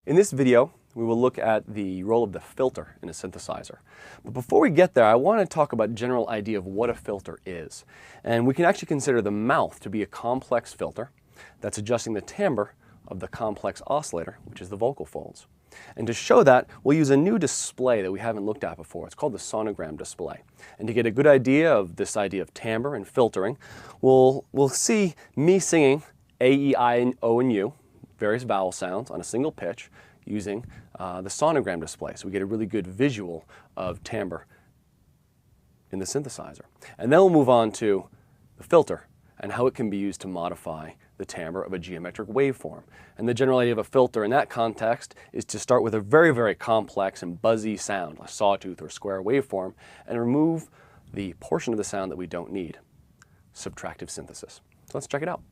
In this video, we will look at the role of the filter in a synthesizer. But before we get there, I want to talk about a general idea of what a filter is. And we can actually consider the mouth to be a complex filter that's adjusting the timbre of the complex oscillator, which is the vocal folds. And to show that, we'll use a new display that we haven't looked at before. It's called the sonogram display. And to get a good idea of this idea of timbre and filtering, we'll see me singing A, E, I, O, and U, various vowel sounds on a single pitch using the sonogram display. So we get a really good visual of timbre in the synthesizer. And then we'll move on to the filter and how it can be used to modify the timbre of a geometric waveform. And the general idea of a filter in that context is to start with a very, very complex and buzzy sound, a sawtooth or square waveform, and remove the portion of the sound that we don't need. Subtractive synthesis. So let's check it out.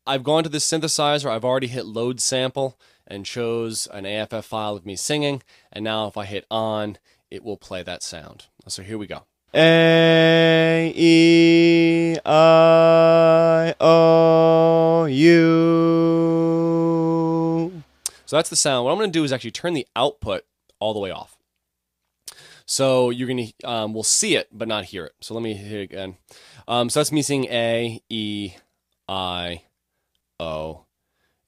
I've gone to this synthesizer, I've already hit load sample and chose an AFF file of me singing, and now if I hit on, it will play that sound. So here we go. A, E, I, O, U. So that's the sound. What I'm going to do is actually turn the output all the way off. So you're going to, we'll see it, but not hear it. So let me hit it again. So that's me singing A, E, I, O,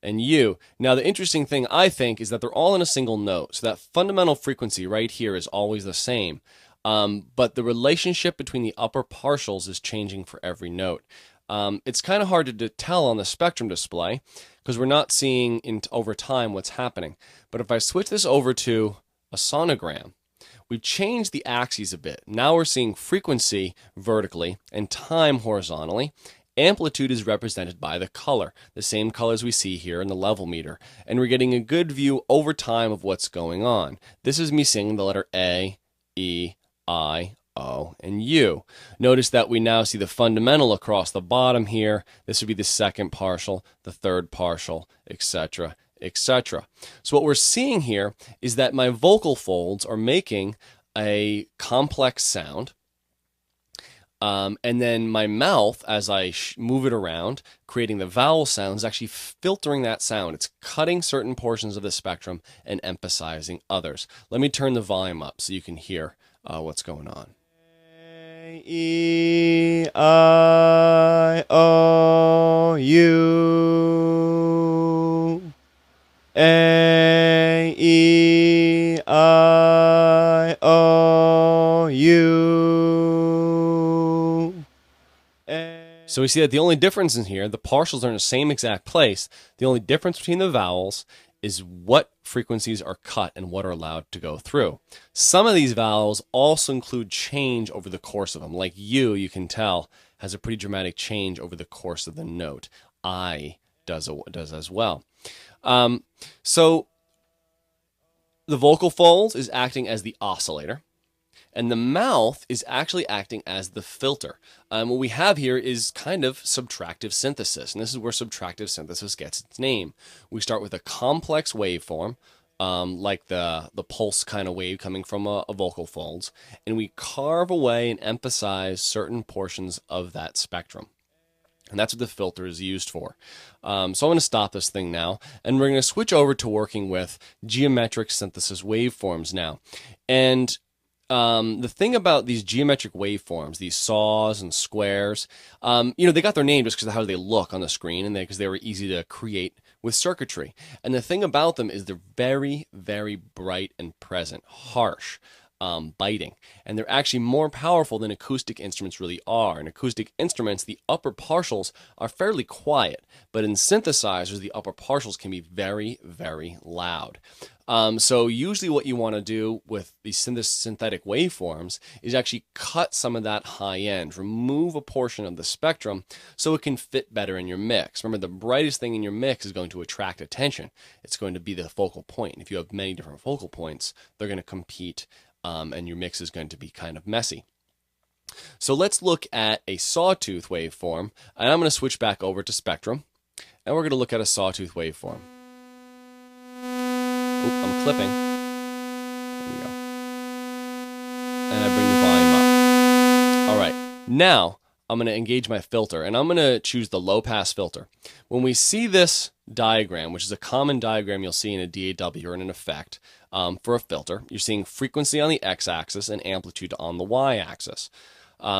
and U. Now the interesting thing I think is that they're all in a single note. So that fundamental frequency right here is always the same. But the relationship between the upper partials is changing for every note. It's kind of hard to tell on the spectrum display because we're not seeing over time what's happening. But if I switch this over to a sonogram, we've changed the axes a bit. Now we're seeing frequency vertically and time horizontally. Amplitude is represented by the color, the same colors we see here in the level meter. And we're getting a good view over time of what's going on. This is me singing the letter A, E, I, O, and U. Notice that we now see the fundamental across the bottom here. This would be the second partial, the third partial, etc., etc. So what we're seeing here is that my vocal folds are making a complex sound. And then my mouth, as I move it around, creating the vowel sound, is actually filtering that sound. It's cutting certain portions of the spectrum and emphasizing others. Let me turn the volume up so you can hear what's going on. A, E, I, O, U. A, E, I, O, U. So we see that the only difference in here, the partials are in the same exact place. The only difference between the vowels is what frequencies are cut and what are allowed to go through. Some of these vowels also include change over the course of them. Like U, you can tell, has a pretty dramatic change over the course of the note. I does as well. So the vocal folds is acting as the oscillator. And the mouth is actually acting as the filter. What we have here is kind of subtractive synthesis. And this is where subtractive synthesis gets its name. We start with a complex waveform, like the pulse kind of wave coming from a vocal folds. And we carve away and emphasize certain portions of that spectrum. And that's what the filter is used for. So I'm going to stop this thing now. And we're going to switch over to working with geometric synthesis waveforms now. And the thing about these geometric waveforms, these saws and squares, they got their name just because of how they look on the screen and because they were easy to create with circuitry. And the thing about them is they're very, very bright and present, harsh, biting. And they're actually more powerful than acoustic instruments really are. In acoustic instruments, the upper partials are fairly quiet, but in synthesizers, the upper partials can be very, very loud. So usually what you want to do with these synthetic waveforms is actually cut some of that high end, remove a portion of the spectrum so it can fit better in your mix. Remember, the brightest thing in your mix is going to attract attention. It's going to be the focal point. If you have many different focal points, they're going to compete, and your mix is going to be kind of messy. So let's look at a sawtooth waveform, and I'm going to switch back over to spectrum, and we're going to look at a sawtooth waveform. Oop, I'm clipping. There we go. And I bring the volume up. All right, now I'm going to engage my filter, and I'm going to choose the low-pass filter. When we see this diagram, which is a common diagram you'll see in a DAW or in an effect for a filter. You're seeing frequency on the x-axis and amplitude on the y-axis.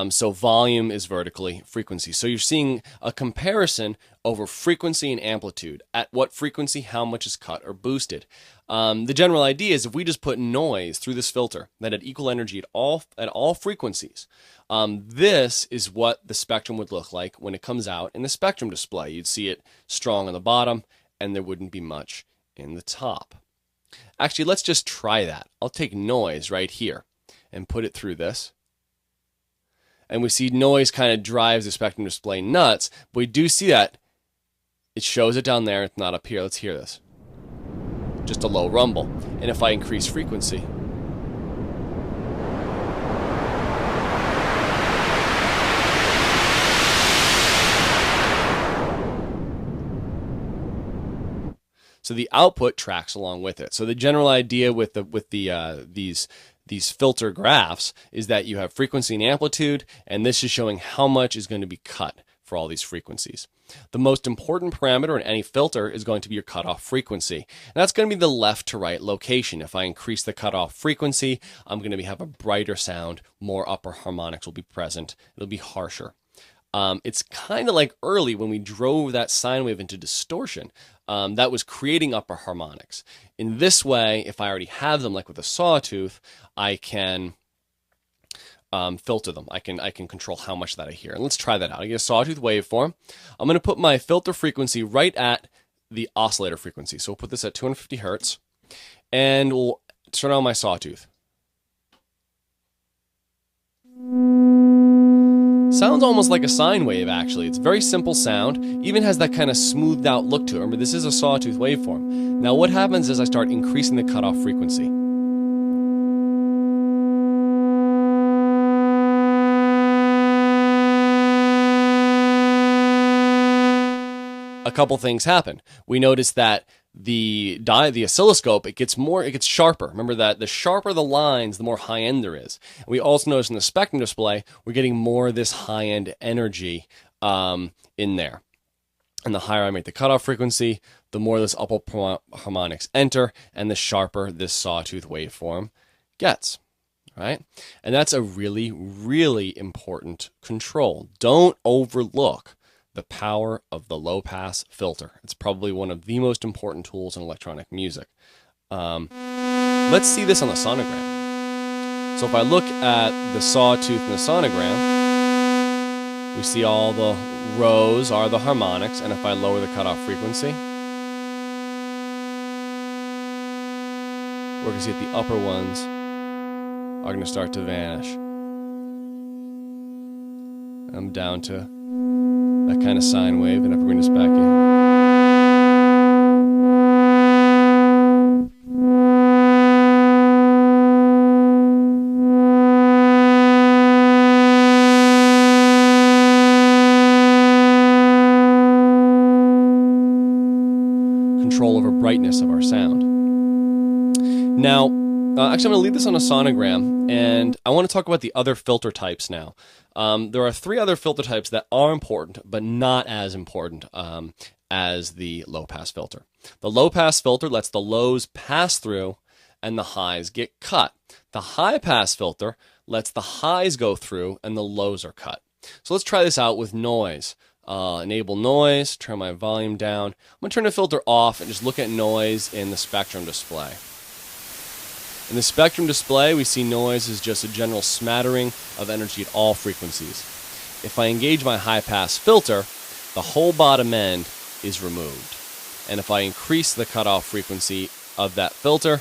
So volume is vertically, frequency. So you're seeing a comparison over frequency and amplitude. At what frequency, how much is cut or boosted. The general idea is if we just put noise through this filter that had equal energy at all frequencies, this is what the spectrum would look like when it comes out in the spectrum display. You'd see it strong on the bottom, and there wouldn't be much in the top. Actually, let's just try that. I'll take noise right here and put it through this. And we see noise kind of drives the spectrum display nuts. But we do see that it shows it down there. It's not up here. Let's hear this. Just a low rumble. And if I increase frequency, so the output tracks along with it. So the general idea with these filter graphs is that you have frequency and amplitude, and this is showing how much is going to be cut for all these frequencies. The most important parameter in any filter is going to be your cutoff frequency. And that's going to be the left to right location. If I increase the cutoff frequency, I'm going to have a brighter sound, more upper harmonics will be present, it'll be harsher. It's kind of like early when we drove that sine wave into distortion. That was creating upper harmonics. In this way, if I already have them, like with a sawtooth, I can filter them. I can control how much that I hear. And let's try that out. I get a sawtooth waveform. I'm going to put my filter frequency right at the oscillator frequency. So we'll put this at 250 hertz, and we'll turn on my sawtooth. Sounds almost like a sine wave, actually. It's a very simple sound, even has that kind of smoothed out look to it. Remember, this is a sawtooth waveform. Now what happens is I start increasing the cutoff frequency. A couple things happen. We notice that the oscilloscope, it gets sharper. Remember that the sharper the lines, the more high end there is. And we also notice in the spectrum display, we're getting more of this high end energy in there. And the higher I make the cutoff frequency, the more this upper harmonics enter, and the sharper this sawtooth waveform gets. Right? And that's a really, really important control. Don't overlook the power of the low-pass filter. It's probably one of the most important tools in electronic music. Let's see this on the sonogram. So if I look at the sawtooth in the sonogram, we see all the rows are the harmonics, and if I lower the cutoff frequency, we're going to see that the upper ones are going to start to vanish. I'm down to that kind of sine wave, and if we bring this back in. Control over brightness of our sound. Now, actually, I'm going to leave this on a sonogram, and I want to talk about the other filter types now. There are 3 other filter types that are important, but not as important as the low-pass filter. The low-pass filter lets the lows pass through and the highs get cut. The high-pass filter lets the highs go through and the lows are cut. So let's try this out with noise. Enable noise, turn my volume down. I'm going to turn the filter off and just look at noise in the spectrum display. In the spectrum display, we see noise is just a general smattering of energy at all frequencies. If I engage my high-pass filter, the whole bottom end is removed. And if I increase the cutoff frequency of that filter,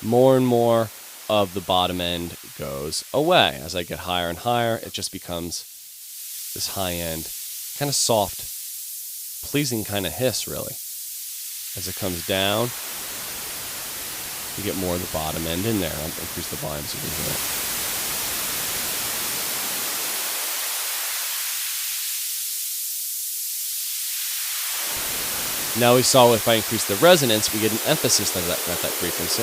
more and more of the bottom end goes away. As I get higher and higher, it just becomes this high-end, kind of soft, pleasing kind of hiss, really. As it comes down, you get more of the bottom end in there. I'll increase the volume so you can hear it. Now we saw if I increase the resonance, we get an emphasis at that frequency.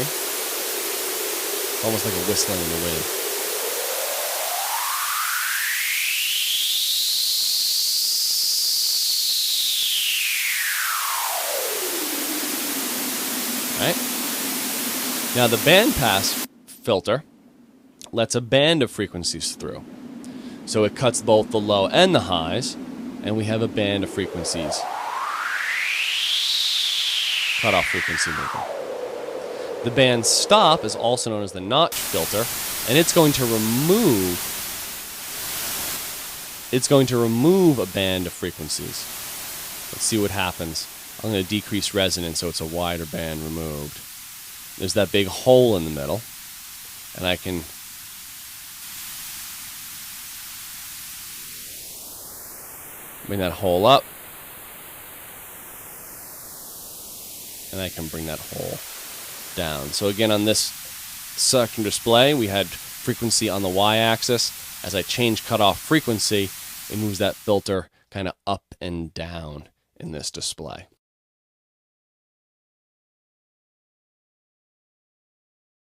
Almost like a whistling in the wind. right? Now the bandpass filter lets a band of frequencies through. So it cuts both the low and the highs, and we have a band of frequencies. Cutoff frequency moving. The band stop is also known as the notch filter, and it's going to remove a band of frequencies. Let's see what happens. I'm going to decrease resonance so it's a wider band removed. There's that big hole in the middle, and I can bring that hole up, and I can bring that hole down. So again, on this section display, we had frequency on the y-axis. As I change cutoff frequency, it moves that filter kind of up and down in this display.